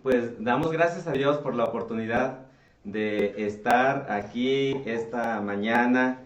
Pues damos gracias a Dios por la oportunidad de estar aquí esta mañana.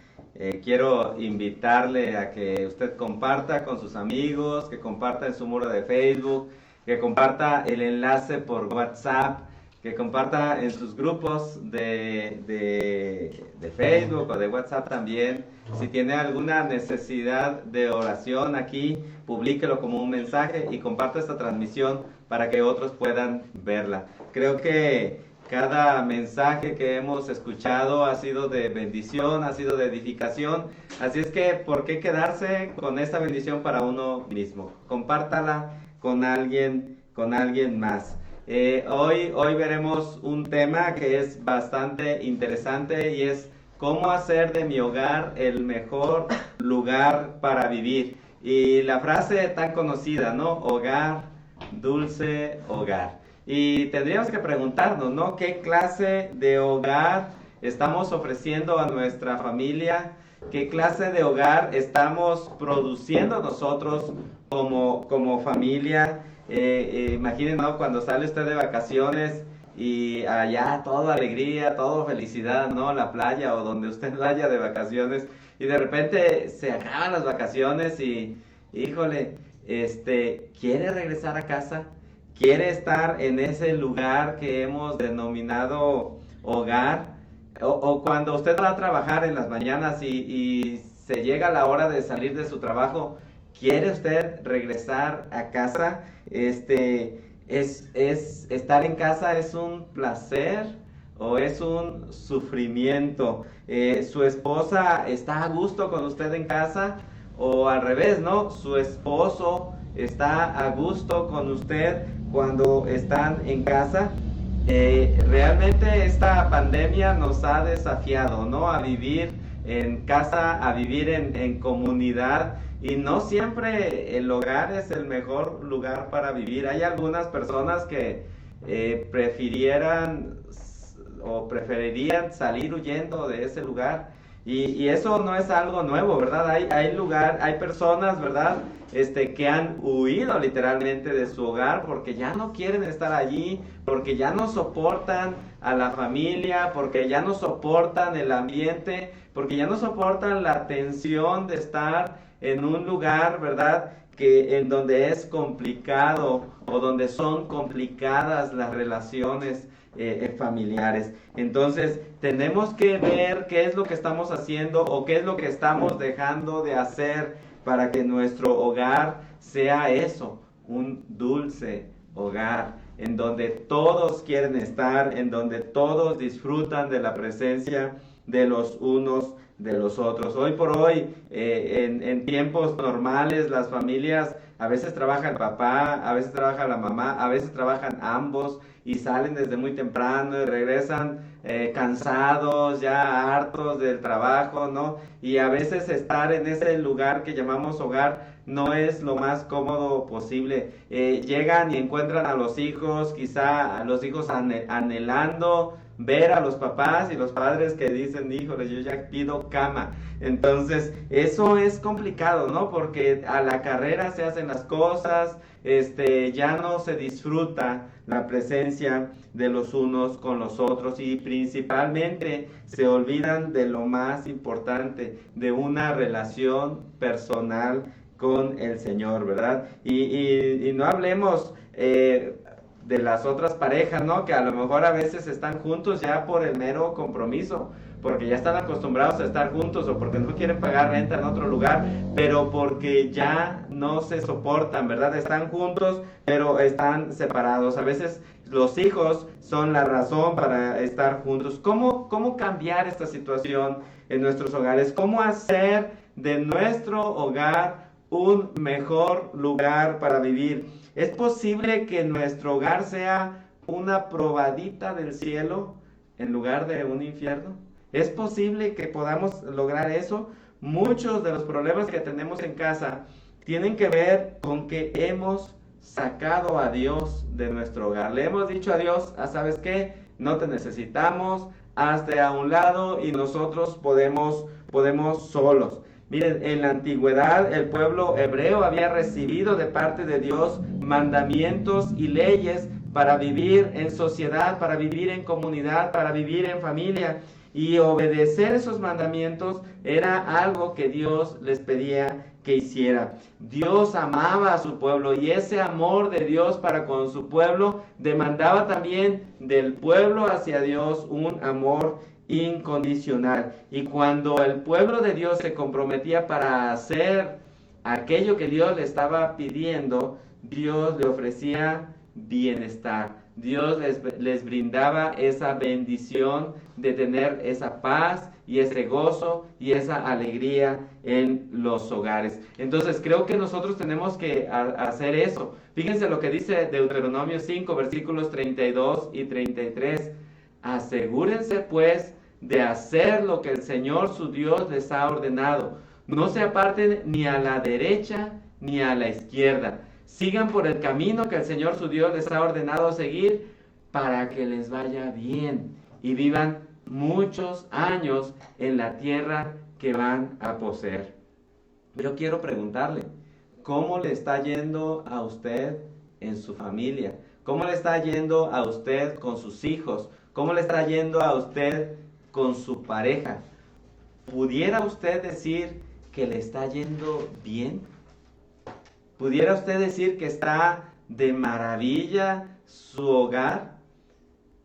Quiero invitarle a que usted comparta con sus amigos, que comparta en su muro de Facebook, que comparta el enlace por WhatsApp, que comparta en sus grupos de Facebook o de WhatsApp también. Si tiene alguna necesidad de oración aquí, publíquelo como un mensaje y comparta esta transmisión para que otros puedan verla. Creo que cada mensaje que hemos escuchado ha sido de bendición, ha sido de edificación. Así es que, ¿por qué quedarse con esta bendición para uno mismo? Compártala con alguien más. Hoy veremos un tema que es bastante interesante y es cómo hacer de mi hogar el mejor lugar para vivir. Y la frase tan conocida, ¿no? Hogar, dulce hogar. Y tendríamos que preguntarnos, ¿no? ¿Qué clase de hogar estamos ofreciendo a nuestra familia? ¿Qué clase de hogar estamos produciendo nosotros como familia? Imaginen, ¿no? Cuando sale usted de vacaciones y allá todo alegría, todo felicidad, ¿no? La playa o donde usted vaya de vacaciones y de repente se acaban las vacaciones y, híjole, ¿quiere regresar a casa? ¿Quiere estar en ese lugar que hemos denominado hogar? O cuando usted va a trabajar en las mañanas y se llega la hora de salir de su trabajo, ¿quiere usted regresar a casa? Estar en casa es un placer o es un sufrimiento. ¿Su esposa está a gusto con usted en casa? O al revés, ¿no? Su esposo está a gusto con usted cuando están en casa. Realmente esta pandemia nos ha desafiado, ¿no? A vivir en casa, a vivir en comunidad, y no siempre el hogar es el mejor lugar para vivir. Hay algunas personas que preferirían salir huyendo de ese lugar. Y eso no es algo nuevo, ¿verdad? Hay personas, ¿verdad? Que han huido literalmente de su hogar porque ya no quieren estar allí, porque ya no soportan a la familia, porque ya no soportan el ambiente, porque ya no soportan la tensión de estar en un lugar, ¿verdad? En donde es complicado o donde son complicadas las relaciones familiares. Entonces tenemos que ver qué es lo que estamos haciendo o qué es lo que estamos dejando de hacer para que nuestro hogar sea eso, un dulce hogar, en donde todos quieren estar, en donde todos disfrutan de la presencia de los unos de los otros. Hoy por hoy, en tiempos normales, las familias, a veces trabaja el papá, a veces trabaja la mamá, a veces trabajan ambos y salen desde muy temprano y regresan cansados, ya hartos del trabajo, ¿no? Y a veces estar en ese lugar que llamamos hogar no es lo más cómodo posible. Llegan y encuentran a los hijos, quizá a los hijos anhelando ver a los papás y los padres que dicen, híjole, yo ya pido cama. Entonces, eso es complicado, ¿no? Porque a la carrera se hacen las cosas, ya no se disfruta la presencia de los unos con los otros y principalmente se olvidan de lo más importante, de una relación personal con el Señor, ¿verdad? Y no hablemos de las otras parejas, ¿no? Que a lo mejor a veces están juntos ya por el mero compromiso, porque ya están acostumbrados a estar juntos o porque no quieren pagar renta en otro lugar, pero porque ya no se soportan, ¿verdad? Están juntos, pero están separados. A veces los hijos son la razón para estar juntos. ¿Cómo cambiar esta situación en nuestros hogares? ¿Cómo hacer de nuestro hogar un mejor lugar para vivir? ¿Es posible que nuestro hogar sea una probadita del cielo en lugar de un infierno? ¿Es posible que podamos lograr eso? Muchos de los problemas que tenemos en casa tienen que ver con que hemos sacado a Dios de nuestro hogar. Le hemos dicho a Dios, ¿sabes qué? No te necesitamos, hazte a un lado y nosotros podemos solos. Miren, en la antigüedad el pueblo hebreo había recibido de parte de Dios mandamientos y leyes para vivir en sociedad, para vivir en comunidad, para vivir en familia. Y obedecer esos mandamientos era algo que Dios les pedía que hiciera. Dios amaba a su pueblo y ese amor de Dios para con su pueblo demandaba también del pueblo hacia Dios un amor incondicional. Y cuando el pueblo de Dios se comprometía para hacer aquello que Dios le estaba pidiendo, Dios le ofrecía bienestar. Dios les brindaba esa bendición de tener esa paz y ese gozo y esa alegría en los hogares. Entonces creo que nosotros tenemos que hacer eso. Fíjense lo que dice Deuteronomio 5, versículos 32 y 33. Asegúrense pues de hacer lo que el Señor su Dios les ha ordenado. No se aparten ni a la derecha ni a la izquierda. Sigan por el camino que el Señor su Dios les ha ordenado seguir para que les vaya bien y vivan muchos años en la tierra que van a poseer. Yo quiero preguntarle, ¿cómo le está yendo a usted en su familia? ¿Cómo le está yendo a usted con sus hijos? ¿Cómo le está yendo a usted con su pareja? ¿Pudiera usted decir que le está yendo bien? ¿Pudiera usted decir que está de maravilla su hogar?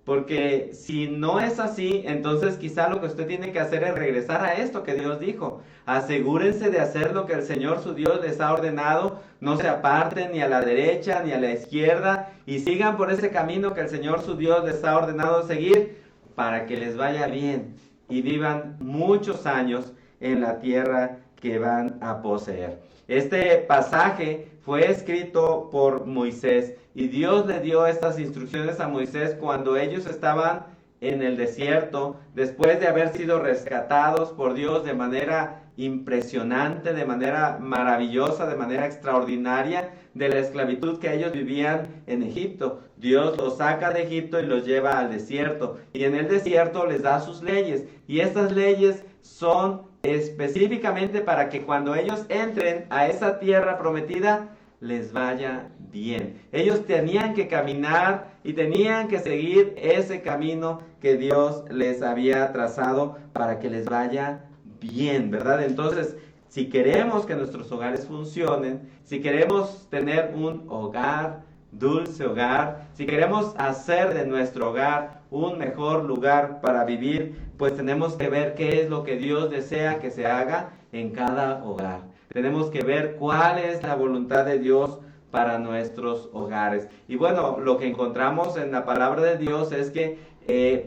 Porque si no es así, entonces quizá lo que usted tiene que hacer es regresar a esto que Dios dijo. Asegúrense de hacer lo que el Señor su Dios les ha ordenado. No se aparten ni a la derecha ni a la izquierda y sigan por ese camino que el Señor su Dios les ha ordenado seguir para que les vaya bien y vivan muchos años en la tierra que van a poseer. Este pasaje fue escrito por Moisés y Dios le dio estas instrucciones a Moisés cuando ellos estaban en el desierto, después de haber sido rescatados por Dios de manera impresionante, de manera maravillosa, de manera extraordinaria, de la esclavitud que ellos vivían en Egipto. Dios los saca de Egipto y los lleva al desierto, y en el desierto les da sus leyes, y estas leyes son específicamente para que cuando ellos entren a esa tierra prometida, les vaya bien. Ellos tenían que caminar y tenían que seguir ese camino que Dios les había trazado para que les vaya bien, ¿verdad? Entonces, si queremos que nuestros hogares funcionen, si queremos tener un hogar, dulce hogar, si queremos hacer de nuestro hogar un mejor lugar para vivir, pues tenemos que ver qué es lo que Dios desea que se haga en cada hogar. Tenemos que ver cuál es la voluntad de Dios para nuestros hogares. Y bueno, lo que encontramos en la palabra de Dios es que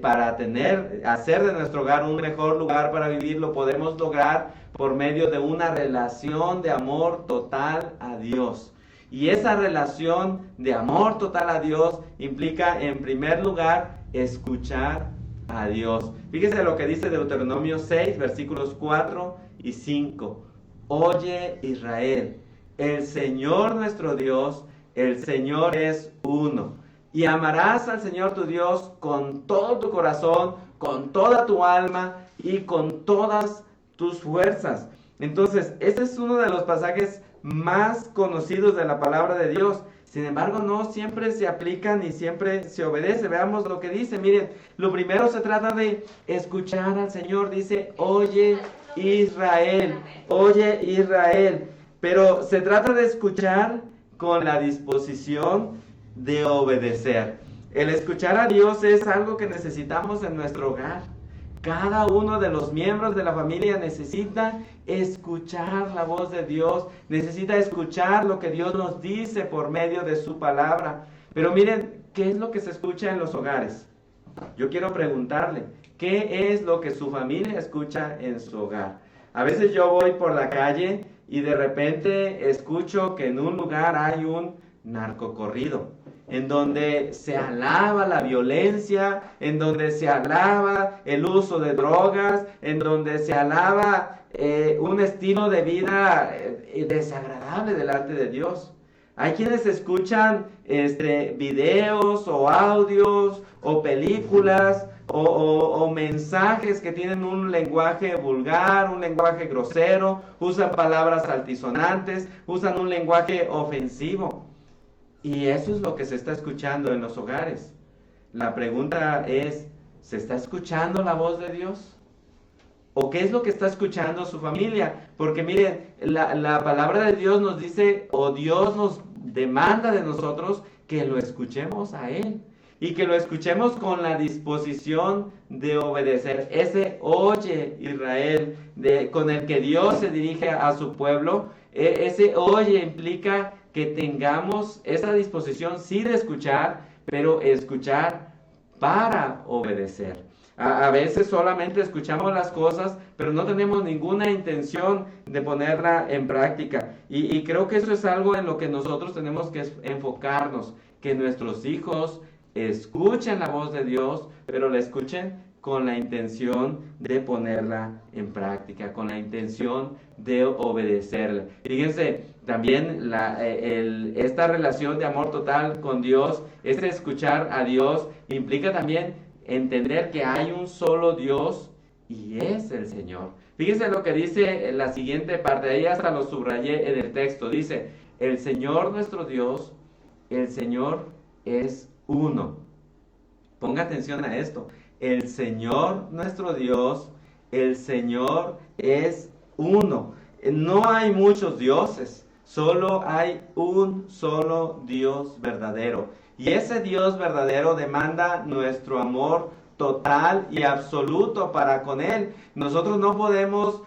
para hacer de nuestro hogar un mejor lugar para vivir, lo podemos lograr por medio de una relación de amor total a Dios. Y esa relación de amor total a Dios implica, en primer lugar, escuchar a Dios. Fíjese lo que dice Deuteronomio 6, versículos 4 y 5. Oye, Israel, el Señor nuestro Dios, el Señor es uno. Y amarás al Señor tu Dios con todo tu corazón, con toda tu alma y con todas tus fuerzas. Entonces, este es uno de los pasajes más conocidos de la palabra de Dios. Sin embargo, no siempre se aplica ni siempre se obedece. Veamos lo que dice. Miren, lo primero se trata de escuchar al Señor. Dice, oye Israel, oye Israel. Pero se trata de escuchar con la disposición de obedecer. El escuchar a Dios es algo que necesitamos en nuestro hogar. Cada uno de los miembros de la familia necesita escuchar la voz de Dios, necesita escuchar lo que Dios nos dice por medio de su palabra. Pero miren, ¿qué es lo que se escucha en los hogares? Yo quiero preguntarle, ¿qué es lo que su familia escucha en su hogar? A veces yo voy por la calle y de repente escucho que en un lugar hay un narcocorrido, en donde se alaba la violencia, en donde se alaba el uso de drogas, en donde se alaba un estilo de vida desagradable delante de Dios. Hay quienes escuchan videos o audios o películas o mensajes que tienen un lenguaje vulgar, un lenguaje grosero, usan palabras altisonantes, usan un lenguaje ofensivo. Y eso es lo que se está escuchando en los hogares. La pregunta es, ¿se está escuchando la voz de Dios? ¿O qué es lo que está escuchando su familia? Porque miren, la palabra de Dios nos dice, o Dios nos demanda de nosotros que lo escuchemos a Él. Y que lo escuchemos con la disposición de obedecer. Ese oye Israel, con el que Dios se dirige a su pueblo, ese oye implica que tengamos esa disposición sí de escuchar, pero escuchar para obedecer. A veces solamente escuchamos las cosas, pero no tenemos ninguna intención de ponerla en práctica. Y creo que eso es algo en lo que nosotros tenemos que enfocarnos, que nuestros hijos escuchen la voz de Dios, pero la escuchen con la intención de ponerla en práctica, con la intención de obedecerla. Fíjense, también esta relación de amor total con Dios, este escuchar a Dios, implica también entender que hay un solo Dios y es el Señor. Fíjense lo que dice la siguiente parte, ahí hasta lo subrayé en el texto, dice, el Señor nuestro Dios, el Señor es uno. Ponga atención a esto. El Señor nuestro Dios, el Señor es uno. No hay muchos dioses, solo hay un solo Dios verdadero. Y ese Dios verdadero demanda nuestro amor total y absoluto para con Él. Nosotros no podemos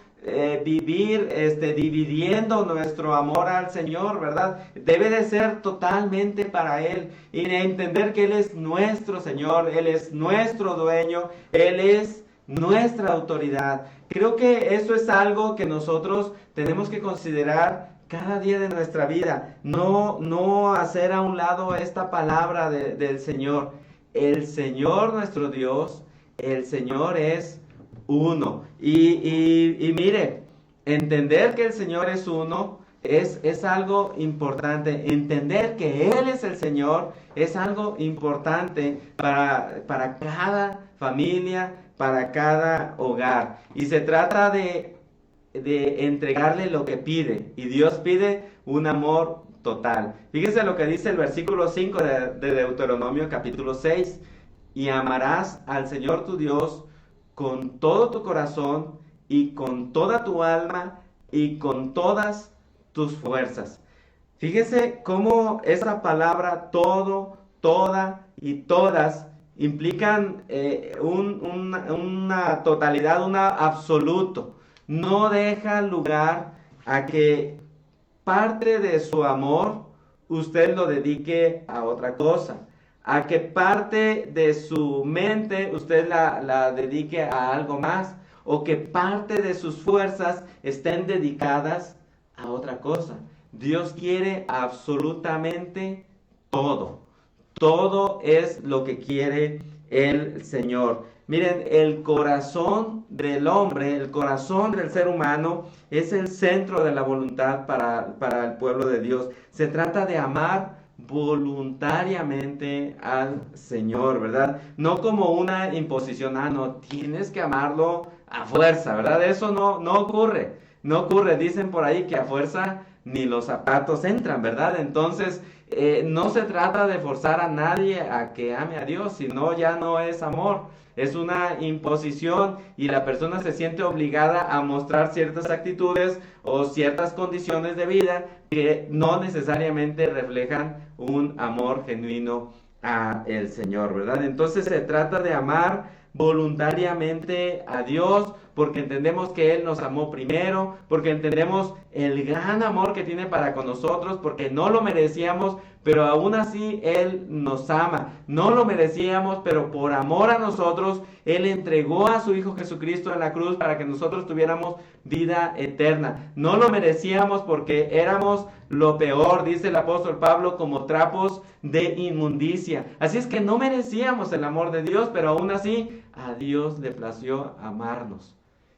vivir dividiendo nuestro amor al Señor, ¿verdad? Debe de ser totalmente para Él y de entender que Él es nuestro Señor, Él es nuestro dueño, Él es nuestra autoridad. Creo que eso es algo que nosotros tenemos que considerar cada día de nuestra vida. No hacer a un lado esta palabra del Señor. El Señor nuestro Dios, el Señor es uno. Y mire, entender que el Señor es uno es algo importante. Entender que Él es el Señor es algo importante para cada familia, para cada hogar. Y se trata de entregarle lo que pide. Y Dios pide un amor total. Fíjense lo que dice el versículo 5 de Deuteronomio capítulo 6. Y amarás al Señor tu Dios con todo tu corazón y con toda tu alma y con todas tus fuerzas. Fíjense cómo esa palabra todo, toda y todas implican una totalidad, un absoluto. No deja lugar a que parte de su amor usted lo dedique a otra cosa, a que parte de su mente usted la dedique a algo más, o que parte de sus fuerzas estén dedicadas a otra cosa. Dios quiere absolutamente todo. Todo es lo que quiere el Señor. Miren, el corazón del hombre, el corazón del ser humano es el centro de la voluntad para el pueblo de Dios. Se trata de amar voluntariamente al Señor, ¿verdad? No como una imposición, no, tienes que amarlo a fuerza, ¿verdad? Eso no ocurre, no ocurre. Dicen por ahí que a fuerza ni los zapatos entran, ¿verdad? Entonces, no se trata de forzar a nadie a que ame a Dios, sino ya no es amor. Es una imposición y la persona se siente obligada a mostrar ciertas actitudes o ciertas condiciones de vida que no necesariamente reflejan un amor genuino a el Señor, ¿verdad? Entonces se trata de amar voluntariamente a Dios porque entendemos que Él nos amó primero, porque entendemos el gran amor que tiene para con nosotros, porque no lo merecíamos, pero aún así Él nos ama. No lo merecíamos, pero por amor a nosotros, Él entregó a su Hijo Jesucristo en la cruz para que nosotros tuviéramos vida eterna. No lo merecíamos porque éramos lo peor, dice el apóstol Pablo, como trapos de inmundicia. Así es que no merecíamos el amor de Dios, pero aún así a Dios le plació amarnos.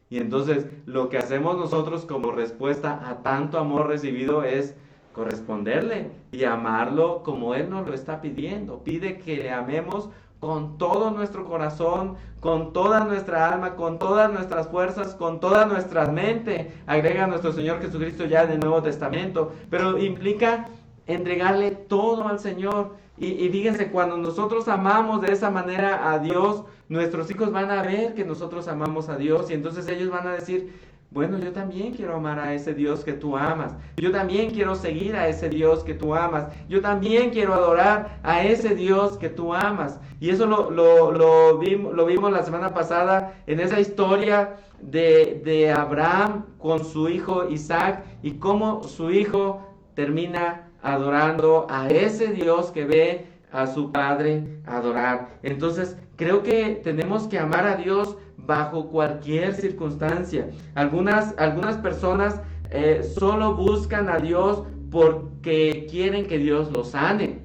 Y entonces lo que hacemos nosotros como respuesta a tanto amor recibido es corresponderle y amarlo como Él nos lo está pidiendo. Pide que le amemos con todo nuestro corazón, con toda nuestra alma, con todas nuestras fuerzas, con toda nuestra mente. Agrega a nuestro Señor Jesucristo ya en el Nuevo Testamento, pero implica entregarle todo al Señor. Y fíjense, cuando nosotros amamos de esa manera a Dios, nuestros hijos van a ver que nosotros amamos a Dios y entonces ellos van a decir, bueno, yo también quiero amar a ese Dios que tú amas. Yo también quiero seguir a ese Dios que tú amas. Yo también quiero adorar a ese Dios que tú amas. Y eso lo vimos la semana pasada en esa historia de Abraham con su hijo Isaac y cómo su hijo termina adorando a ese Dios que ve a su padre adorar. Entonces, creo que tenemos que amar a Dios bajo cualquier circunstancia. Algunas personas solo buscan a Dios porque quieren que Dios los sane,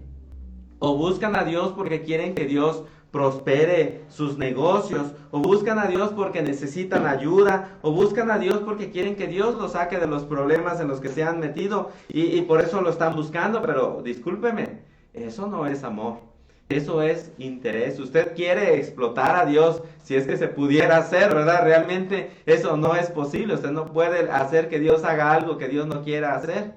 o buscan a Dios porque quieren que Dios prospere sus negocios, o buscan a Dios porque necesitan ayuda, o buscan a Dios porque quieren que Dios los saque de los problemas en los que se han metido y por eso lo están buscando. Pero discúlpeme, eso no es amor. Eso es interés. Usted quiere explotar a Dios, si es que se pudiera hacer, ¿verdad? Realmente eso no es posible. Usted no puede hacer que Dios haga algo que Dios no quiera hacer.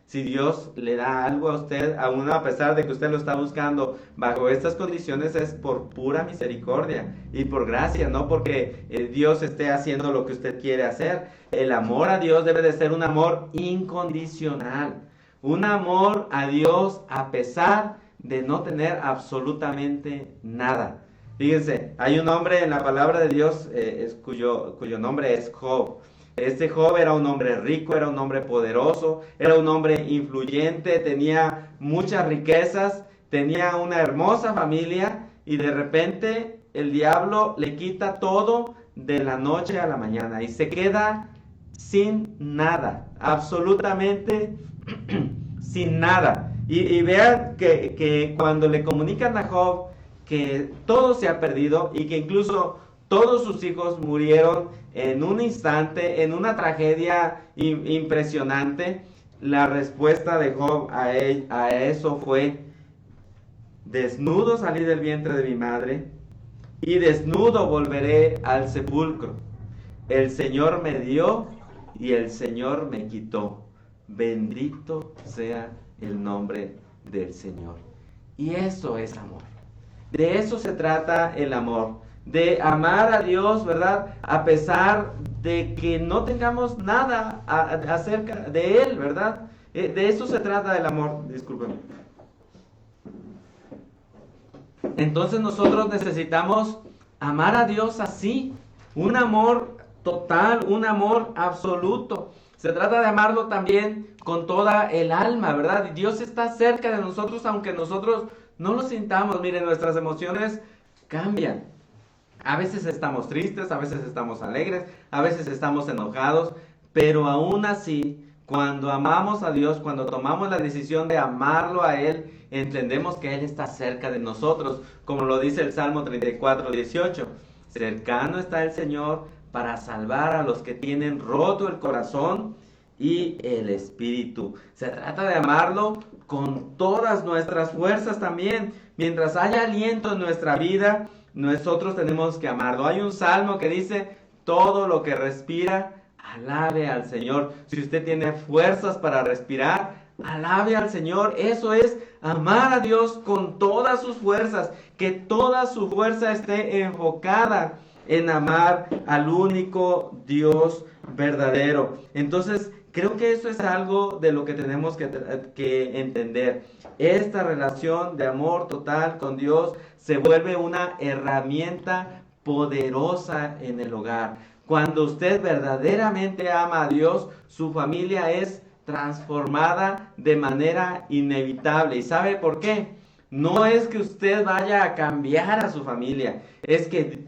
Si Dios le da algo a usted, aún a pesar de que usted lo está buscando bajo estas condiciones, es por pura misericordia y por gracia, no porque Dios esté haciendo lo que usted quiere hacer. El amor a Dios debe de ser un amor incondicional. Un amor a Dios a pesar de no tener absolutamente nada. Fíjense, hay un hombre en la palabra de Dios cuyo nombre es Job. Este Job era un hombre rico, era un hombre poderoso, era un hombre influyente, tenía muchas riquezas, tenía una hermosa familia y de repente el diablo le quita todo de la noche a la mañana y se queda sin nada, absolutamente sin nada. Y vean que cuando le comunican a Job que todo se ha perdido y que incluso todos sus hijos murieron en un instante, en una tragedia impresionante, la respuesta de Job a eso fue: desnudo salí del vientre de mi madre y desnudo volveré al sepulcro. El Señor me dio y el Señor me quitó. Bendito sea el nombre del Señor. Y eso es amor. De eso se trata el amor. De amar a Dios, ¿verdad? A pesar de que no tengamos nada acerca de Él, ¿verdad? De eso se trata el amor. Discúlpeme. Entonces nosotros necesitamos amar a Dios así. Un amor total, un amor absoluto. Se trata de amarlo también con toda el alma, ¿verdad? Dios está cerca de nosotros aunque nosotros no lo sintamos. Miren, nuestras emociones cambian. A veces estamos tristes, a veces estamos alegres, a veces estamos enojados, pero aún así, cuando amamos a Dios, cuando tomamos la decisión de amarlo a Él, entendemos que Él está cerca de nosotros, como lo dice el Salmo 34:18. Cercano está el Señor para salvar a los que tienen roto el corazón y el espíritu. Se trata de amarlo con todas nuestras fuerzas también. Mientras haya aliento en nuestra vida, nosotros tenemos que amarlo. Hay un salmo que dice: todo lo que respira, alabe al Señor. Si usted tiene fuerzas para respirar, alabe al Señor. Eso es amar a Dios con todas sus fuerzas. Que toda su fuerza esté enfocada en amar al único Dios verdadero. Entonces, creo que eso es algo de lo que tenemos que entender. Esta relación de amor total con Dios se vuelve una herramienta poderosa en el hogar. Cuando usted verdaderamente ama a Dios, su familia es transformada de manera inevitable. ¿Y sabe por qué? No es que usted vaya a cambiar a su familia, es que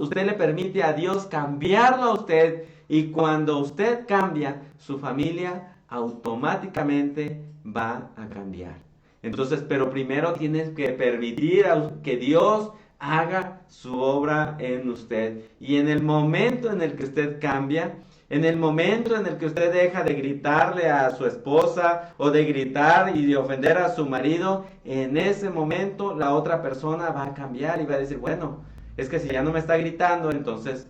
usted le permite a Dios cambiarlo a usted, y cuando usted cambia, su familia automáticamente va a cambiar. Entonces, pero primero tienes que permitir que Dios haga su obra en usted. Y en el momento en el que usted cambia, en el momento en el que usted deja de gritarle a su esposa o de gritar y de ofender a su marido, en ese momento la otra persona va a cambiar y va a decir: bueno, es que si ya no me está gritando, entonces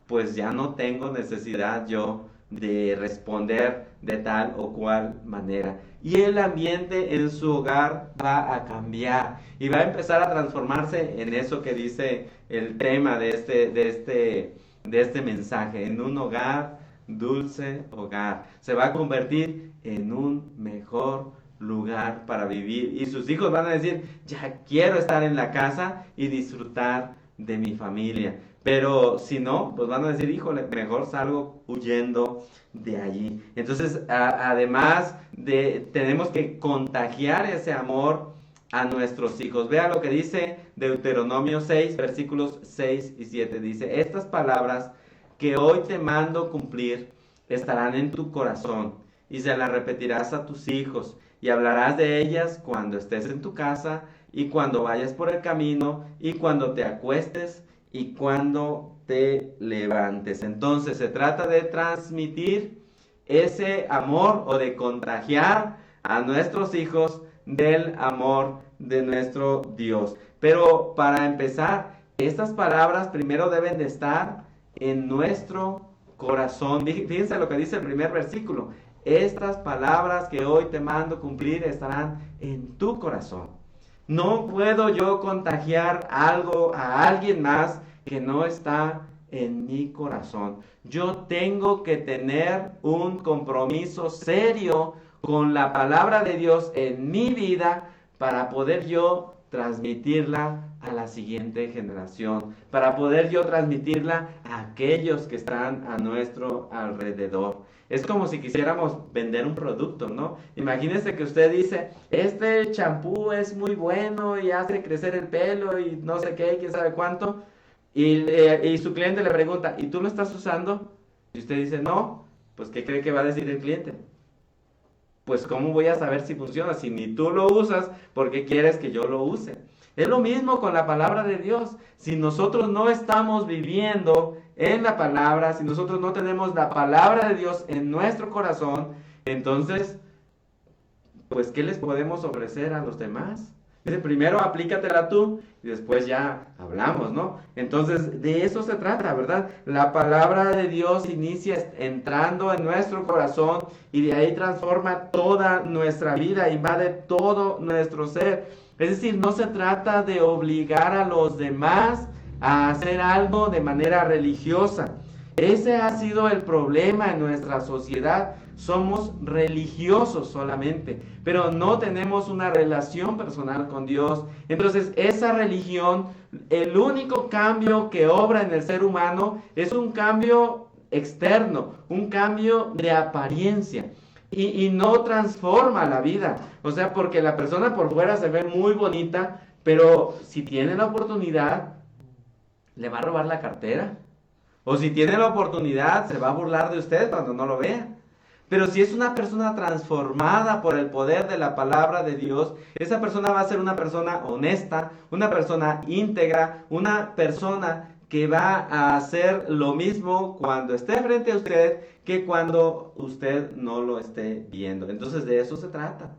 pues ya no tengo necesidad yo de responder de tal o cual manera. Y el ambiente en su hogar va a cambiar y va a empezar a transformarse en eso que dice el tema de este mensaje, en un hogar, dulce hogar. Se va a convertir en un mejor lugar para vivir. Y sus hijos van a decir, ya quiero estar en la casa y disfrutar de mi familia. Pero si no, pues van a decir, híjole, mejor salgo huyendo de allí. Entonces, además tenemos que contagiar ese amor a nuestros hijos. Vea lo que dice Deuteronomio 6, versículos 6 y 7. Dice, estas palabras que hoy te mando cumplir estarán en tu corazón y se las repetirás a tus hijos y hablarás de ellas cuando estés en tu casa y cuando vayas por el camino y cuando te acuestes y cuando te levantes. Entonces se trata de transmitir ese amor o de contagiar a nuestros hijos del amor de nuestro Dios. Pero para empezar, estas palabras primero deben de estar en nuestro corazón. Fíjense lo que dice el primer versículo. Estas palabras que hoy te mando cumplir estarán en tu corazón. No puedo yo contagiar algo a alguien más que no está en mi corazón. Yo tengo que tener un compromiso serio con la palabra de Dios en mi vida para poder yo transmitirla a la siguiente generación, para poder yo transmitirla a aquellos que están a nuestro alrededor. Es como si quisiéramos vender un producto, ¿no? Imagínese que usted dice, este champú es muy bueno y hace crecer el pelo y no sé qué, quién sabe cuánto. Y su cliente le pregunta, ¿y tú lo estás usando? Y usted dice, no. Pues, ¿qué cree que va a decir el cliente? Pues, ¿cómo voy a saber si funciona? Si ni tú lo usas, ¿por qué quieres que yo lo use? Es lo mismo con la palabra de Dios. Si nosotros no estamos viviendo en la palabra, si nosotros no tenemos la palabra de Dios en nuestro corazón, entonces, pues, ¿qué les podemos ofrecer a los demás? Dice, primero aplícatela tú y después ya hablamos, ¿no? Entonces, de eso se trata, ¿verdad? La palabra de Dios inicia entrando en nuestro corazón y de ahí transforma toda nuestra vida, invade todo nuestro ser. Es decir, no se trata de obligar a los demás a hacer algo de manera religiosa. Ese ha sido el problema en nuestra sociedad. Somos religiosos solamente, pero no tenemos una relación personal con Dios. Entonces, esa religión, el único cambio que obra en el ser humano es un cambio externo, un cambio de apariencia. Y no transforma la vida. O sea, porque la persona por fuera se ve muy bonita, pero si tiene la oportunidad, le va a robar la cartera. O si tiene la oportunidad, se va a burlar de usted cuando no lo vea. Pero si es una persona transformada por el poder de la palabra de Dios, esa persona va a ser una persona honesta, una persona íntegra, una persona que va a hacer lo mismo cuando esté frente a usted que cuando usted no lo esté viendo. Entonces de eso se trata,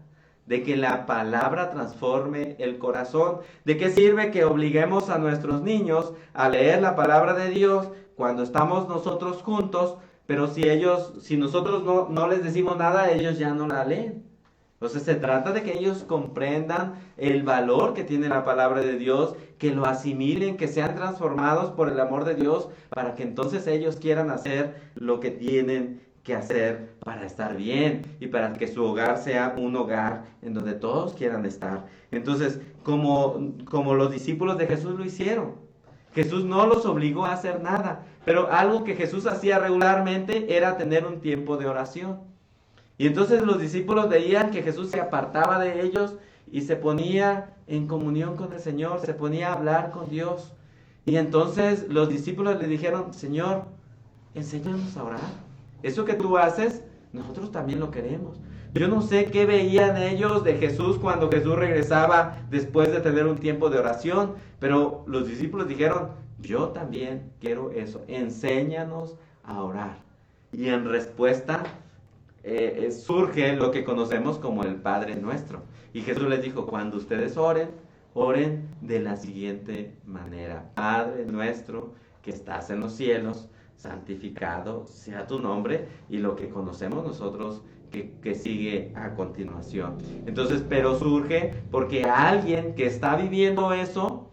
de que la palabra transforme el corazón. ¿De qué sirve que obliguemos a nuestros niños a leer la palabra de Dios cuando estamos nosotros juntos? Pero si nosotros no les decimos nada, ellos ya no la leen. Entonces se trata de que ellos comprendan el valor que tiene la palabra de Dios, que lo asimilen, que sean transformados por el amor de Dios, para que entonces ellos quieran hacer lo que tienen que hacer para estar bien y para que su hogar sea un hogar en donde todos quieran estar. Entonces, como los discípulos de Jesús lo hicieron, Jesús no los obligó a hacer nada, pero algo que Jesús hacía regularmente era tener un tiempo de oración. Y entonces los discípulos veían que Jesús se apartaba de ellos y se ponía en comunión con el Señor, se ponía a hablar con Dios. Y entonces los discípulos le dijeron, Señor, enséñanos a orar. Eso que tú haces, nosotros también lo queremos. Yo no sé qué veían ellos de Jesús cuando Jesús regresaba después de tener un tiempo de oración, pero los discípulos dijeron, yo también quiero eso, enséñanos a orar. Y en respuesta surge lo que conocemos como el Padre Nuestro. Y Jesús les dijo, cuando ustedes oren de la siguiente manera. Padre nuestro que estás en los cielos, santificado sea tu nombre, y lo que conocemos nosotros que sigue a continuación. Entonces, pero surge porque alguien que está viviendo eso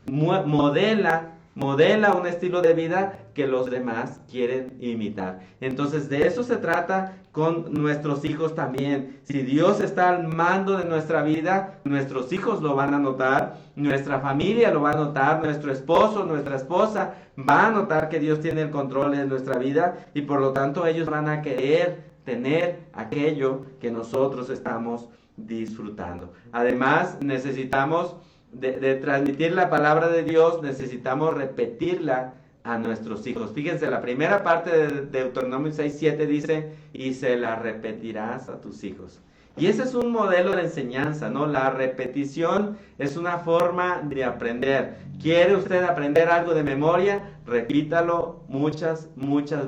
modela un estilo de vida que los demás quieren imitar. Entonces, de eso se trata con nuestros hijos también. Si Dios está al mando de nuestra vida, nuestros hijos lo van a notar, nuestra familia lo va a notar, nuestro esposo, nuestra esposa va a notar que Dios tiene el control de nuestra vida, y por lo tanto ellos van a querer tener aquello que nosotros estamos disfrutando. Además, necesitamos de transmitir la palabra de Dios, necesitamos repetirla a nuestros hijos. Fíjense, la primera parte de Deuteronomio 6:7 dice, y se la repetirás a tus hijos. Y ese es un modelo de enseñanza, ¿no? La repetición es una forma de aprender. ¿Quiere usted aprender algo de memoria? Repítalo muchas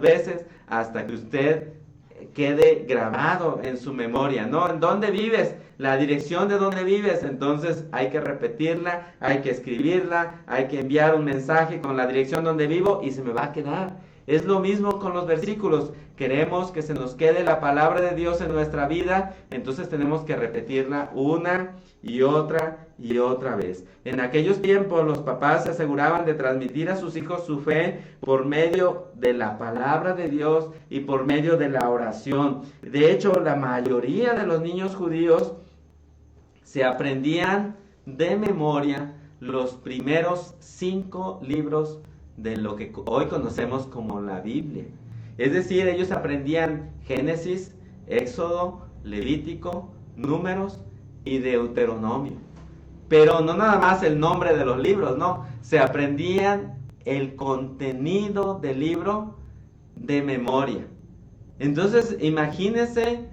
veces hasta que usted quede grabado en su memoria, ¿no? ¿En dónde vives? La dirección de dónde vives. Entonces hay que repetirla, hay que escribirla, hay que enviar un mensaje con la dirección donde vivo y se me va a quedar. Es lo mismo con los versículos. Queremos que se nos quede la palabra de Dios en nuestra vida, entonces tenemos que repetirla una y otra vez. En aquellos tiempos los papás se aseguraban de transmitir a sus hijos su fe por medio de la palabra de Dios y por medio de la oración. De hecho, la mayoría de los niños judíos se aprendían de memoria los primeros 5 libros de lo que hoy conocemos como la Biblia. Es decir, ellos aprendían Génesis, Éxodo, Levítico, Números y Deuteronomio. Pero no nada más el nombre de los libros, no. Se aprendían el contenido del libro de memoria. Entonces, imagínense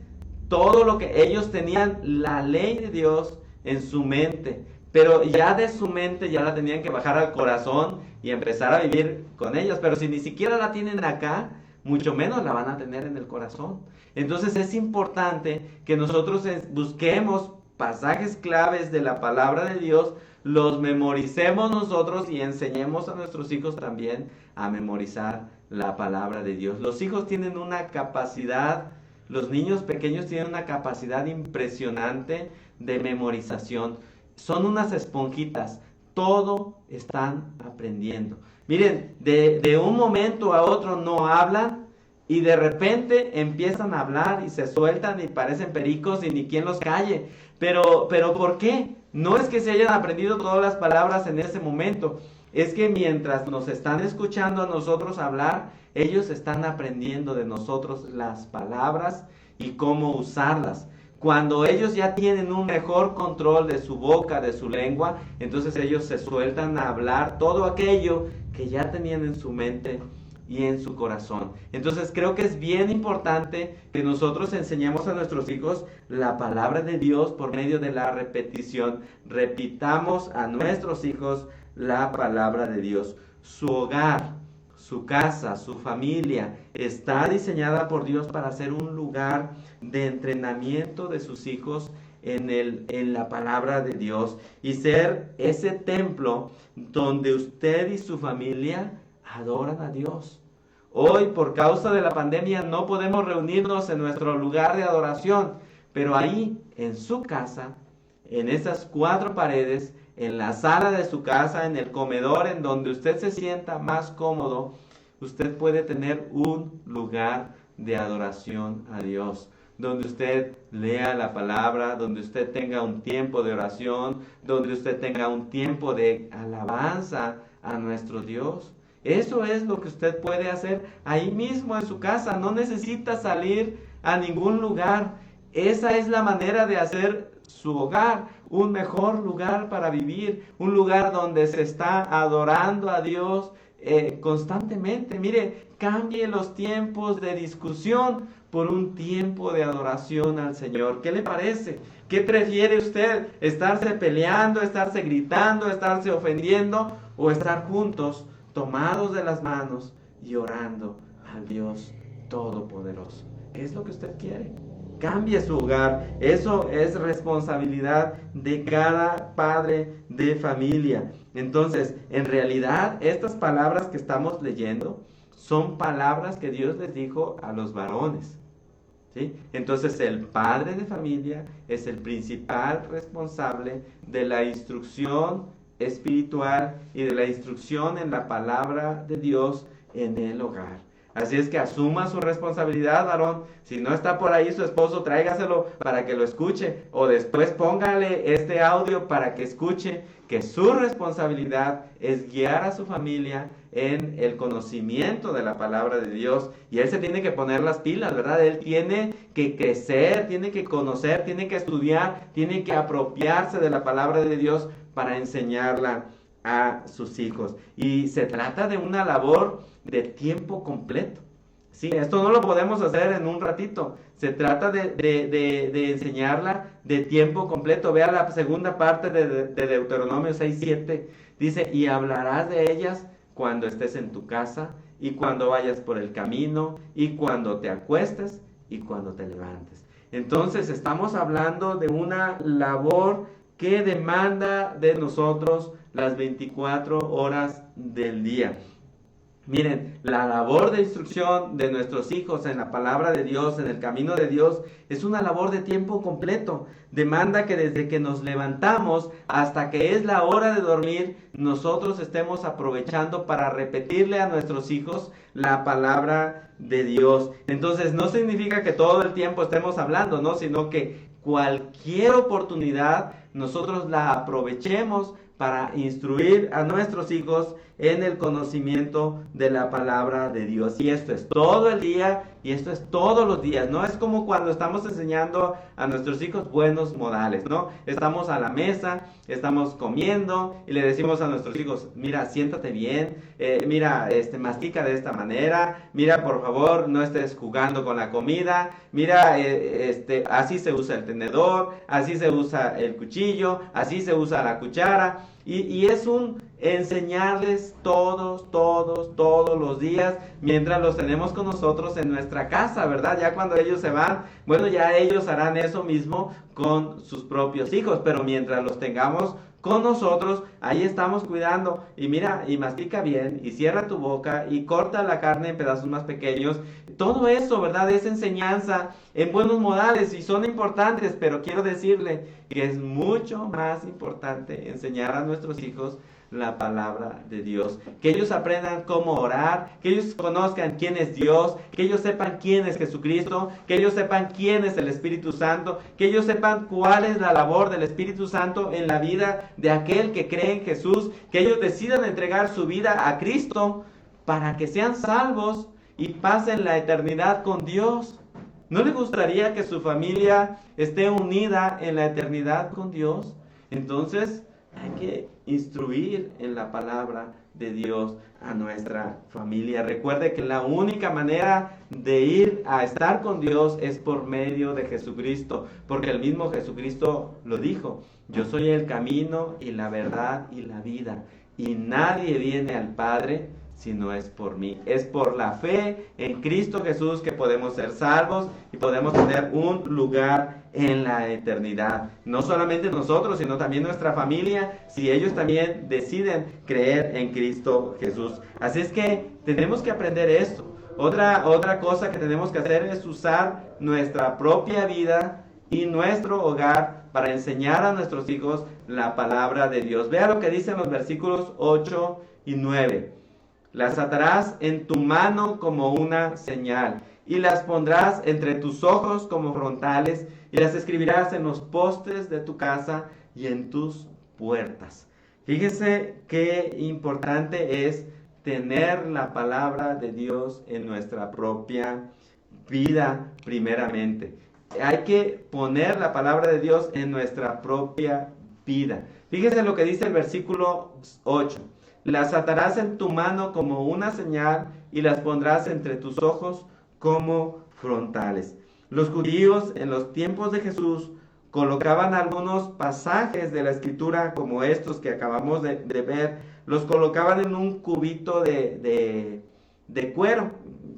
todo lo que ellos tenían, la ley de Dios en su mente. Pero ya de su mente ya la tenían que bajar al corazón y empezar a vivir con ellas. Pero si ni siquiera la tienen acá, mucho menos la van a tener en el corazón. Entonces es importante que nosotros busquemos pasajes claves de la palabra de Dios, los memoricemos nosotros y enseñemos a nuestros hijos también a memorizar la palabra de Dios. Los hijos tienen una capacidad, los niños pequeños tienen una capacidad impresionante de memorización. Son unas esponjitas, todo están aprendiendo. Miren, de un momento a otro no hablan y de repente empiezan a hablar y se sueltan y parecen pericos y ni quien los calle. Pero ¿por qué? No es que se hayan aprendido todas las palabras en ese momento. Es que mientras nos están escuchando a nosotros hablar, ellos están aprendiendo de nosotros las palabras y cómo usarlas. Cuando ellos ya tienen un mejor control de su boca, de su lengua, entonces ellos se sueltan a hablar todo aquello que ya tenían en su mente y en su corazón. Entonces creo que es bien importante que nosotros enseñemos a nuestros hijos la palabra de Dios por medio de la repetición. Repitamos a nuestros hijos la palabra de Dios. Su hogar, su casa, su familia está diseñada por Dios para ser un lugar de entrenamiento de sus hijos en la palabra de Dios y ser ese templo donde usted y su familia adoran a Dios. Hoy, por causa de la pandemia, no podemos reunirnos en nuestro lugar de adoración, pero ahí, en su casa, en esas 4 paredes, en la sala de su casa, en el comedor, en donde usted se sienta más cómodo, usted puede tener un lugar de adoración a Dios, donde usted lea la palabra, donde usted tenga un tiempo de oración, donde usted tenga un tiempo de alabanza a nuestro Dios. Eso es lo que usted puede hacer ahí mismo en su casa. No necesita salir a ningún lugar. Esa es la manera de hacer su hogar un mejor lugar para vivir, un lugar donde se está adorando a Dios constantemente. Mire, cambie los tiempos de discusión por un tiempo de adoración al Señor. ¿Qué le parece? ¿Qué prefiere usted? ¿Estarse peleando, estarse gritando, estarse ofendiendo o estar juntos, tomados de las manos y orando al Dios Todopoderoso? ¿Qué es lo que usted quiere? Cambie su hogar. Eso es responsabilidad de cada padre de familia. Entonces, en realidad, estas palabras que estamos leyendo son palabras que Dios les dijo a los varones. ¿Sí? Entonces el padre de familia es el principal responsable de la instrucción espiritual y de la instrucción en la palabra de Dios en el hogar. Así es que asuma su responsabilidad, varón. Si no está por ahí su esposo, tráigaselo para que lo escuche. O después póngale este audio para que escuche que su responsabilidad es guiar a su familia en el conocimiento de la palabra de Dios. Y él se tiene que poner las pilas, ¿verdad? Él tiene que crecer, tiene que conocer, tiene que estudiar, tiene que apropiarse de la palabra de Dios para enseñarla a sus hijos. Y se trata de una labor de tiempo completo. Sí, esto no lo podemos hacer en un ratito. Se trata de enseñarla de tiempo completo. Vea la segunda parte de Deuteronomio 6:7. Dice, y hablarás de ellas cuando estés en tu casa, y cuando vayas por el camino, y cuando te acuestes, y cuando te levantes. Entonces estamos hablando de una labor que demanda de nosotros las 24 horas del día. Miren, la labor de instrucción de nuestros hijos en la palabra de Dios, en el camino de Dios, es una labor de tiempo completo. Demanda que desde que nos levantamos hasta que es la hora de dormir, nosotros estemos aprovechando para repetirle a nuestros hijos la palabra de Dios. Entonces, no significa que todo el tiempo estemos hablando, ¿no? Sino que cualquier oportunidad nosotros la aprovechemos para instruir a nuestros hijos en el conocimiento de la palabra de Dios. Y esto es todo el día y esto es todos los días. No es como cuando estamos enseñando a nuestros hijos buenos modales, ¿no? Estamos a la mesa, estamos comiendo y le decimos a nuestros hijos, mira, siéntate bien, mira, mastica de esta manera, mira, por favor, no estés jugando con la comida, mira, así se usa el tenedor, así se usa el cuchillo, así se usa la cuchara. Y es un enseñarles todos los días, mientras los tenemos con nosotros en nuestra casa, ¿verdad? Ya cuando ellos se van, bueno, ya ellos harán eso mismo con sus propios hijos, pero mientras los tengamos con nosotros, ahí estamos cuidando. Y mira, y mastica bien, y cierra tu boca, y corta la carne en pedazos más pequeños. Todo eso, ¿verdad? Es enseñanza en buenos modales y son importantes, pero quiero decirle que es mucho más importante enseñar a nuestros hijos la palabra de Dios, que ellos aprendan cómo orar, que ellos conozcan quién es Dios, que ellos sepan quién es Jesucristo, que ellos sepan quién es el Espíritu Santo, que ellos sepan cuál es la labor del Espíritu Santo en la vida de aquel que cree en Jesús, que ellos decidan entregar su vida a Cristo para que sean salvos y pasen la eternidad con Dios. ¿No le gustaría que su familia esté unida en la eternidad con Dios? Entonces hay que instruir en la palabra de Dios a nuestra familia. Recuerde que la única manera de ir a estar con Dios es por medio de Jesucristo, porque el mismo Jesucristo lo dijo: yo soy el camino y la verdad y la vida, y nadie viene al Padre si no es por mí. Es por la fe en Cristo Jesús que podemos ser salvos y podemos tener un lugar en la eternidad. No solamente nosotros, sino también nuestra familia, si ellos también deciden creer en Cristo Jesús. Así es que tenemos que aprender esto. Otra cosa que tenemos que hacer es usar nuestra propia vida y nuestro hogar para enseñar a nuestros hijos la palabra de Dios. Vea lo que dicen los versículos 8 y 9. Las atarás en tu mano como una señal, y las pondrás entre tus ojos como frontales, y las escribirás en los postes de tu casa y en tus puertas. Fíjese qué importante es tener la palabra de Dios en nuestra propia vida primeramente. Hay que poner la palabra de Dios en nuestra propia vida. Fíjese lo que dice el versículo 8. Las atarás en tu mano como una señal y las pondrás entre tus ojos como frontales. Los judíos en los tiempos de Jesús colocaban algunos pasajes de la Escritura como estos que acabamos de ver, los colocaban en un cubito de cuero,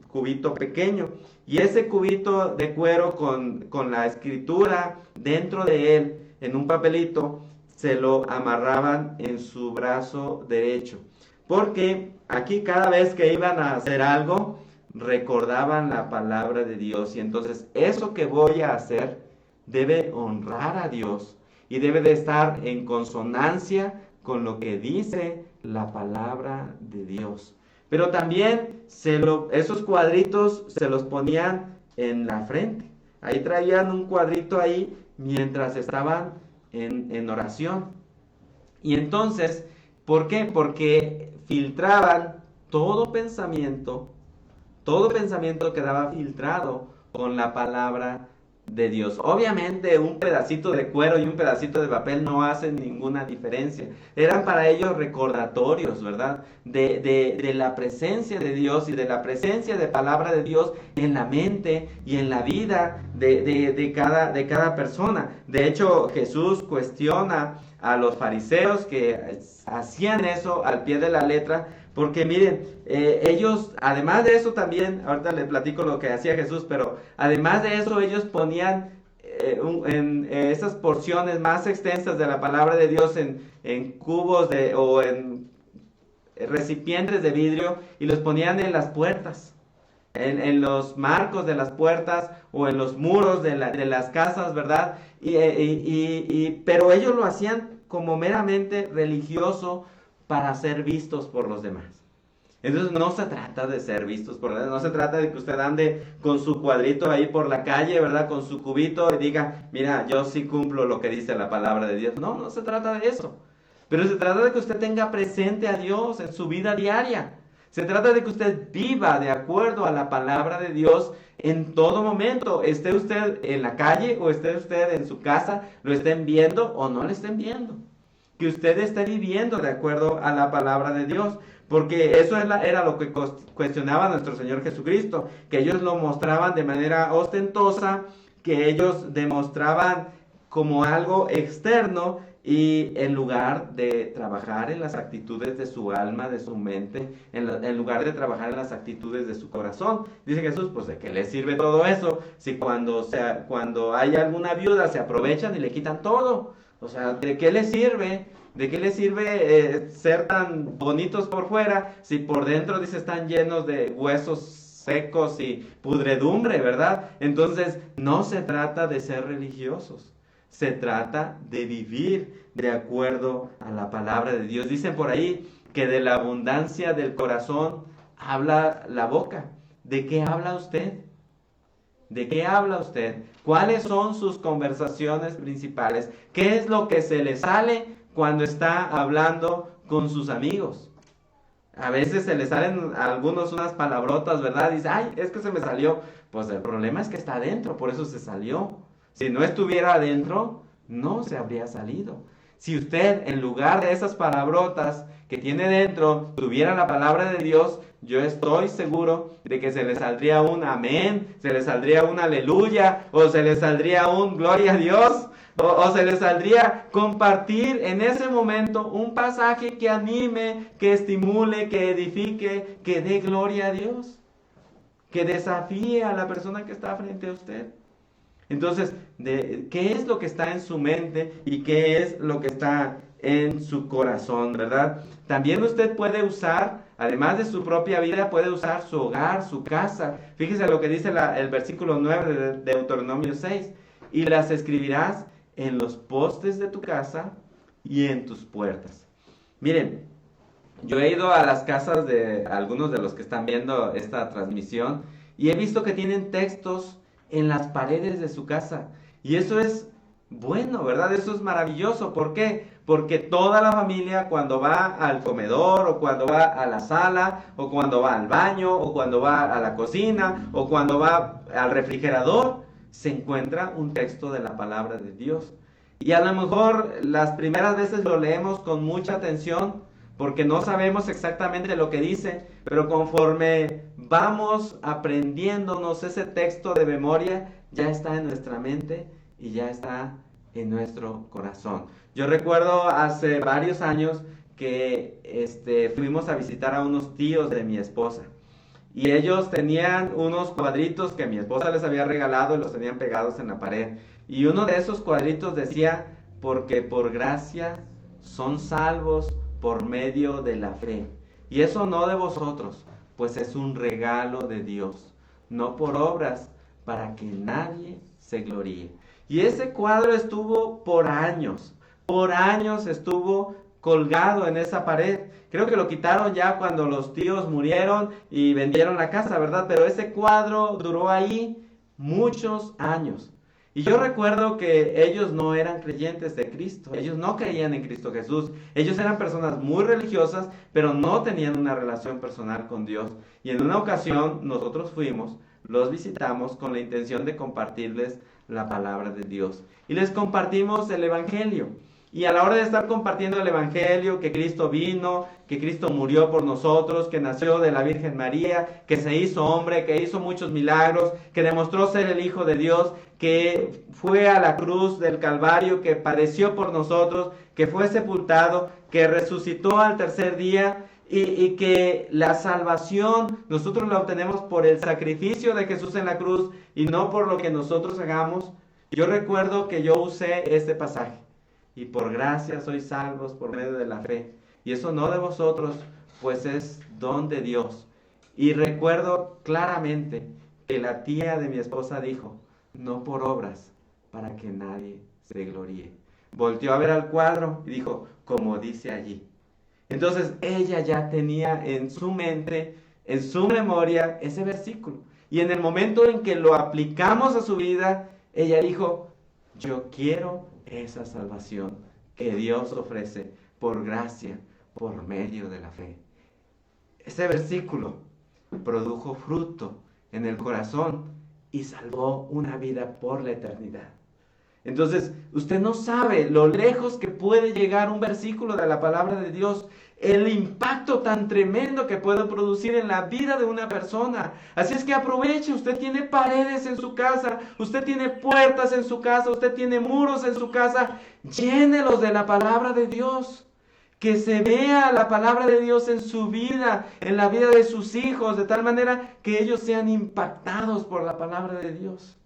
cubito pequeño, y ese cubito de cuero con la Escritura dentro de él, en un papelito, se lo amarraban en su brazo derecho, porque aquí cada vez que iban a hacer algo, recordaban la palabra de Dios. Y entonces eso que voy a hacer debe honrar a Dios y debe de estar en consonancia con lo que dice la palabra de Dios. Pero también esos cuadritos se los ponían en la frente. Ahí traían un cuadrito ahí mientras estaban en oración. Y entonces, ¿por qué? Porque filtraban todo pensamiento quedaba filtrado con la palabra de Dios. Obviamente un pedacito de cuero y un pedacito de papel no hacen ninguna diferencia. Eran para ellos recordatorios, ¿verdad? De la presencia de Dios y de la presencia de palabra de Dios en la mente y en la vida de cada persona. De hecho, Jesús cuestiona a los fariseos que hacían eso al pie de la letra, porque miren, ellos, además de eso también, ahorita les platico lo que hacía Jesús, pero además de eso ellos ponían en esas porciones más extensas de la palabra de Dios en cubos o en recipientes de vidrio y los ponían en las puertas, en los marcos de las puertas o en los muros de las casas, ¿verdad? Pero ellos lo hacían como meramente religioso para ser vistos por los demás. Entonces no se trata de ser vistos por los demás, no se trata de que usted ande con su cuadrito ahí por la calle, ¿verdad? Con su cubito y diga, mira, yo sí cumplo lo que dice la palabra de Dios. No, no se trata de eso. Pero se trata de que usted tenga presente a Dios en su vida diaria. Se trata de que usted viva de acuerdo a la palabra de Dios en todo momento. Esté usted en la calle o esté usted en su casa, lo estén viendo o no lo estén viendo. Que usted esté viviendo de acuerdo a la palabra de Dios. Porque eso era lo que cuestionaba nuestro Señor Jesucristo. Que ellos lo mostraban de manera ostentosa, que ellos demostraban como algo externo, y en lugar de trabajar en las actitudes de su alma, de su mente, en lugar de trabajar en las actitudes de su corazón. Dice Jesús, pues ¿de qué le sirve todo eso? Si cuando hay alguna viuda se aprovechan y le quitan todo. O sea, ¿de qué le sirve? ¿De qué le sirve ser tan bonitos por fuera si por dentro, dice, están llenos de huesos secos y pudredumbre, ¿verdad? Entonces, no se trata de ser religiosos. Se trata de vivir de acuerdo a la palabra de Dios. Dicen por ahí que de la abundancia del corazón habla la boca. ¿De qué habla usted? ¿De qué habla usted? ¿Cuáles son sus conversaciones principales? ¿Qué es lo que se le sale cuando está hablando con sus amigos? A veces se le salen a algunos unas palabrotas, ¿verdad? Dice, ay, es que se me salió. Pues el problema es que está adentro, por eso se salió. Si no estuviera adentro, no se habría salido. Si usted, en lugar de esas palabrotas que tiene dentro, tuviera la palabra de Dios, yo estoy seguro de que se le saldría un amén, se le saldría un aleluya, o se le saldría un gloria a Dios, o se le saldría compartir en ese momento un pasaje que anime, que estimule, que edifique, que dé gloria a Dios, que desafíe a la persona que está frente a usted. Entonces, ¿qué es lo que está en su mente y qué es lo que está en su corazón, verdad? También usted puede usar, además de su propia vida, puede usar su hogar, su casa. Fíjese lo que dice el versículo 9 de Deuteronomio 6. Y las escribirás en los postes de tu casa y en tus puertas. Miren, yo he ido a las casas de algunos de los que están viendo esta transmisión y he visto que tienen textos en las paredes de su casa. Y eso es bueno, ¿verdad? Eso es maravilloso. ¿Por qué? Porque toda la familia, cuando va al comedor, o cuando va a la sala, o cuando va al baño, o cuando va a la cocina, o cuando va al refrigerador, se encuentra un texto de la palabra de Dios. Y a lo mejor las primeras veces lo leemos con mucha atención, porque no sabemos exactamente lo que dice, pero conforme vamos aprendiéndonos ese texto de memoria, ya está en nuestra mente y ya está en nuestro corazón. Yo recuerdo hace varios años que fuimos a visitar a unos tíos de mi esposa. Y ellos tenían unos cuadritos que mi esposa les había regalado y los tenían pegados en la pared. Y uno de esos cuadritos decía, porque por gracia son salvos por medio de la fe. Y eso no de vosotros, pues es un regalo de Dios, no por obras, para que nadie se gloríe. Y ese cuadro estuvo por años estuvo colgado en esa pared. Creo que lo quitaron ya cuando los tíos murieron y vendieron la casa, ¿verdad? Pero ese cuadro duró ahí muchos años. Y yo recuerdo que ellos no eran creyentes de Cristo, ellos no creían en Cristo Jesús. Ellos eran personas muy religiosas, pero no tenían una relación personal con Dios. Y en una ocasión nosotros fuimos, los visitamos con la intención de compartirles la palabra de Dios. Y les compartimos el Evangelio. Y a la hora de estar compartiendo el Evangelio, que Cristo vino, que Cristo murió por nosotros, que nació de la Virgen María, que se hizo hombre, que hizo muchos milagros, que demostró ser el Hijo de Dios, que fue a la cruz del Calvario, que padeció por nosotros, que fue sepultado, que resucitó al tercer día y que la salvación nosotros la obtenemos por el sacrificio de Jesús en la cruz y no por lo que nosotros hagamos. Yo recuerdo que yo usé este pasaje. Y por gracia sois salvos por medio de la fe. Y eso no de vosotros, pues es don de Dios. Y recuerdo claramente que la tía de mi esposa dijo, no por obras, para que nadie se gloríe. Volteó a ver al cuadro y dijo, como dice allí. Entonces ella ya tenía en su mente, en su memoria, ese versículo. Y en el momento en que lo aplicamos a su vida, ella dijo, yo quiero esa salvación que Dios ofrece por gracia, por medio de la fe. Ese versículo produjo fruto en el corazón y salvó una vida por la eternidad. Entonces, usted no sabe lo lejos que puede llegar un versículo de la palabra de Dios, el impacto tan tremendo que puede producir en la vida de una persona. Así es que aproveche, usted tiene paredes en su casa, usted tiene puertas en su casa, usted tiene muros en su casa, llénelos de la palabra de Dios. Que se vea la palabra de Dios en su vida, en la vida de sus hijos, de tal manera que ellos sean impactados por la palabra de Dios.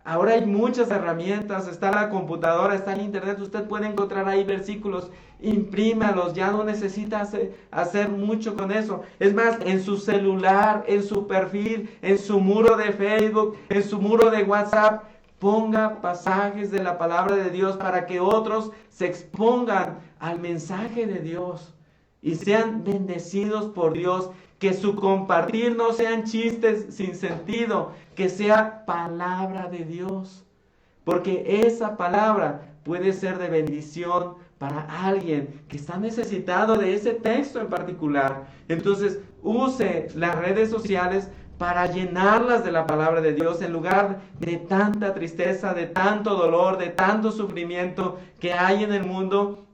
Ahora hay muchas herramientas, está la computadora, está el internet, usted puede encontrar ahí versículos, imprímalos, ya no necesita hacer mucho con eso. Es más, en su celular, en su perfil, en su muro de Facebook, en su muro de WhatsApp, ponga pasajes de la palabra de Dios para que otros se expongan al mensaje de Dios y sean bendecidos por Dios. Que su compartir no sean chistes sin sentido, que sea palabra de Dios. Porque esa palabra puede ser de bendición para alguien que está necesitado de ese texto en particular. Entonces, use las redes sociales para llenarlas de la palabra de Dios en lugar de tanta tristeza, de tanto dolor, de tanto sufrimiento que hay en el mundo.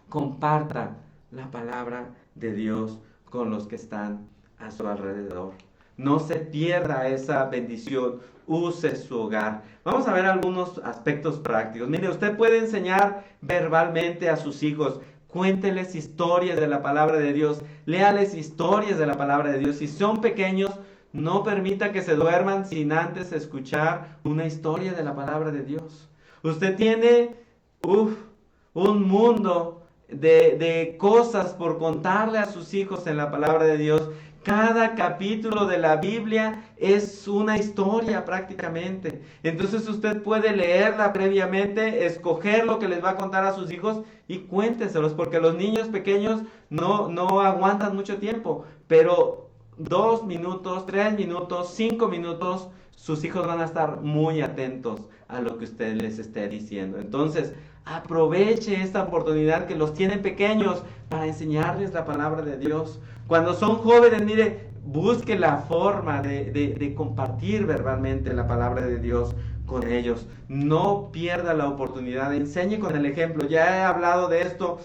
Comparta la palabra de Dios con los que están a su alrededor. No se pierda esa bendición. Use su hogar. Vamos a ver algunos aspectos prácticos. Mire, usted puede enseñar verbalmente a sus hijos. Cuénteles historias de la palabra de Dios. Léales historias de la palabra de Dios. Si son pequeños, no permita que se duerman sin antes escuchar una historia de la palabra de Dios. Usted tiene un mundo de cosas por contarle a sus hijos en la palabra de Dios. Cada capítulo de la Biblia es una historia prácticamente. Entonces usted puede leerla previamente, escoger lo que les va a contar a sus hijos y cuénteselos, porque los niños pequeños no aguantan mucho tiempo, pero 2 minutos, 3 minutos, 5 minutos, sus hijos van a estar muy atentos a lo que usted les esté diciendo. Entonces, aproveche esta oportunidad que los tienen pequeños para enseñarles la palabra de Dios. Cuando son jóvenes, mire, busque la forma de compartir verbalmente la palabra de Dios con ellos. No pierda la oportunidad, enseñe con el ejemplo. Ya he hablado de esto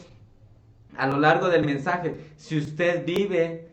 a lo largo del mensaje. Si usted vive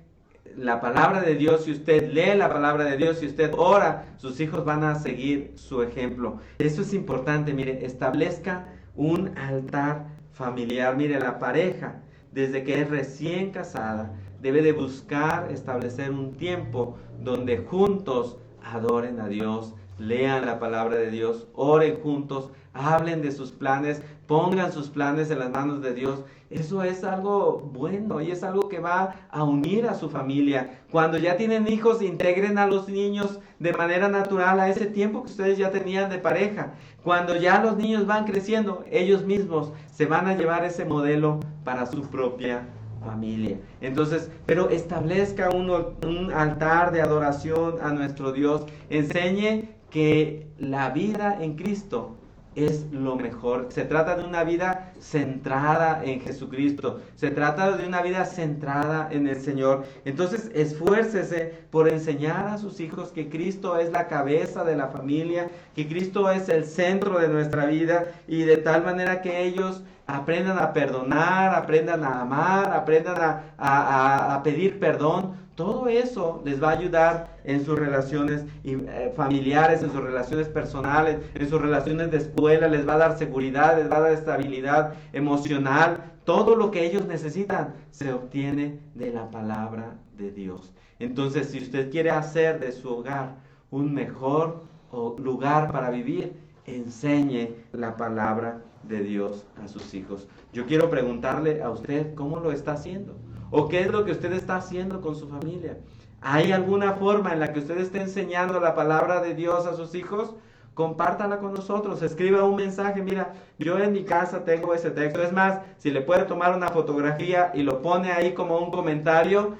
la palabra de Dios, si usted lee la palabra de Dios, si usted ora, sus hijos van a seguir su ejemplo. Eso es importante, mire, establezca un altar familiar. Mire, la pareja, desde que es recién casada, debe de buscar establecer un tiempo donde juntos adoren a Dios, lean la palabra de Dios, oren juntos, hablen de sus planes, pongan sus planes en las manos de Dios. Eso es algo bueno y es algo que va a unir a su familia. Cuando ya tienen hijos, integren a los niños de manera natural a ese tiempo que ustedes ya tenían de pareja. Cuando ya los niños van creciendo, ellos mismos se van a llevar ese modelo para su propia familia. Entonces, pero establezca un altar de adoración a nuestro Dios. Enseñe que la vida en Cristo es lo mejor. Se trata de una vida centrada en Jesucristo. Se trata de una vida centrada en el Señor. Entonces, esfuércese por enseñar a sus hijos que Cristo es la cabeza de la familia, que Cristo es el centro de nuestra vida, y de tal manera que ellos aprendan a perdonar, aprendan a amar, aprendan a pedir perdón. Todo eso les va a ayudar en sus relaciones familiares, en sus relaciones personales, en sus relaciones de escuela. Les va a dar seguridad, les va a dar estabilidad emocional. Todo lo que ellos necesitan se obtiene de la palabra de Dios. Entonces, si usted quiere hacer de su hogar un mejor lugar para vivir, enseñe la palabra de Dios a sus hijos. Yo quiero preguntarle a usted cómo lo está haciendo, o qué es lo que usted está haciendo con su familia. ¿Hay alguna forma en la que usted esté enseñando la palabra de Dios a sus hijos? Compártala con nosotros, escriba un mensaje. Mira, yo en mi casa tengo ese texto. Es más, si le puede tomar una fotografía y lo pone ahí como un comentario,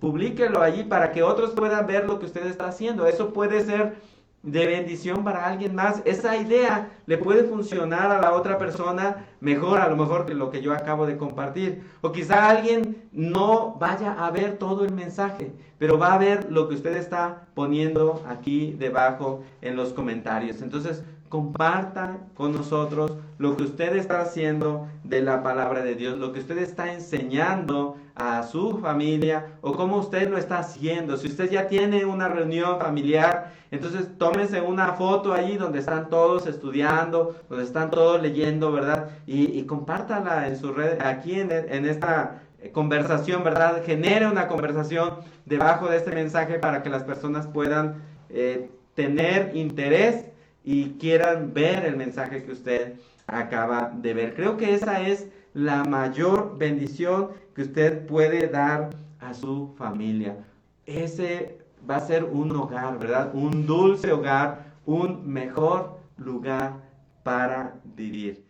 publíquelo allí para que otros puedan ver lo que usted está haciendo. Eso puede ser de bendición para alguien más. Esa idea le puede funcionar a la otra persona mejor, a lo mejor, que lo que yo acabo de compartir. O quizá alguien no vaya a ver todo el mensaje, pero va a ver lo que usted está poniendo aquí debajo en los comentarios. Entonces, comparta con nosotros lo que usted está haciendo de la palabra de Dios, lo que usted está enseñando a su familia, o cómo usted lo está haciendo. Si usted ya tiene una reunión familiar, entonces tómese una foto ahí donde están todos estudiando, donde están todos leyendo, ¿verdad? Y compártala en su red, aquí en esta conversación, ¿verdad? Genere una conversación debajo de este mensaje para que las personas puedan tener interés y quieran ver el mensaje que usted acaba de ver. Creo que esa es la mayor bendición que usted puede dar a su familia. Ese va a ser un hogar, ¿verdad? Un dulce hogar, un mejor lugar para vivir.